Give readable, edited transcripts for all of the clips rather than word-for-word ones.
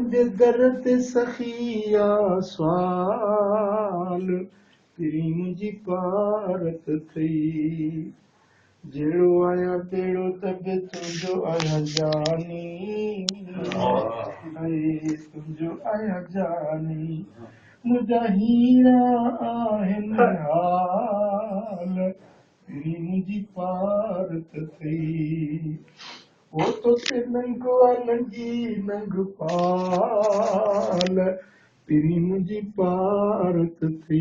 तुंहिंजे दर ते सखिया सवाल तेरी मुंहिंजी पारत थई जहिड़ो आहियां तहिड़ो तब तुंहिंजो आहियां जानी तुंहिंजो आहियां जानी मुंहिंजा हीरा आहिनि हाल तेरी मुंहिंजी पारत थई वो तो ते नंगो नंगी नंग पाल तेरी मुंहिंजी पारत थी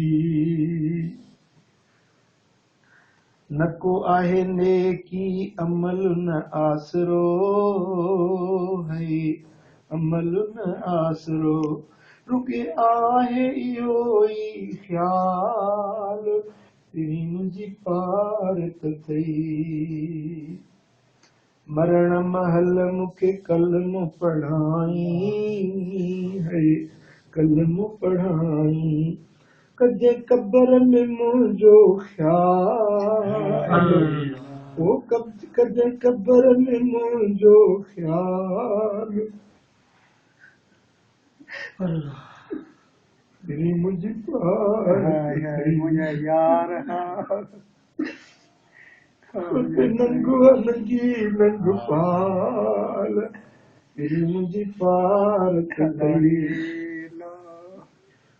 न को आहे नेकी अमल न आसरो है अमल न आसरो रुके आहे इहो ई ख़्याल तेरी मुंहिंजी पारत थई मरण महल मूंखे कलम पढ़ाई है कलम पढ़ाई कजे कब्र में मुंहिंजो ख़्याल ओ कजे कब्र में मुंहिंजो ख़्याल तेरी मुंहिंजी मुंहिंजा यार नंगो नंगी नंग पाल तेरी मुंहिंजी पारत थई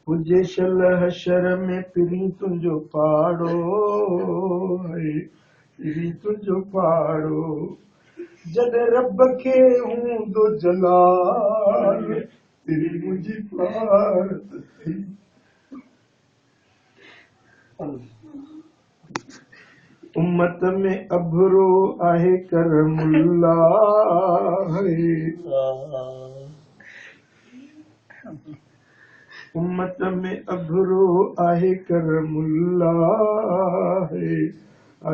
हुजे शल हशर में पिरी तुंहिंजो पाड़ो है पिरी तुंहिंजो पाड़ो जॾहिं रब खे हूंदो जलाल तेरी मुंहिंजी पारत थई उम्मत में अभरो आहे करमुल्ला है उम्मत में अभरो आहे करमुल्ला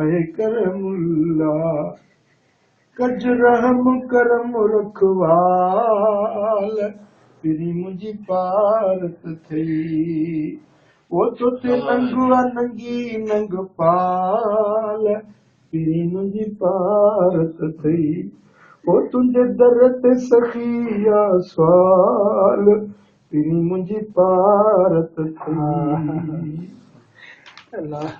आहे करमुल्ला कज रहम करम रखवाल तेरी मुंहिंजी पारत थई वो तो ते नंगवा नंगी नंग पाल तेरी मुंहिंजी पारत थई वो तुंहिंजे दर ते सखिया सवाल तेरी मुंहिंजी पारत थई अल्लाह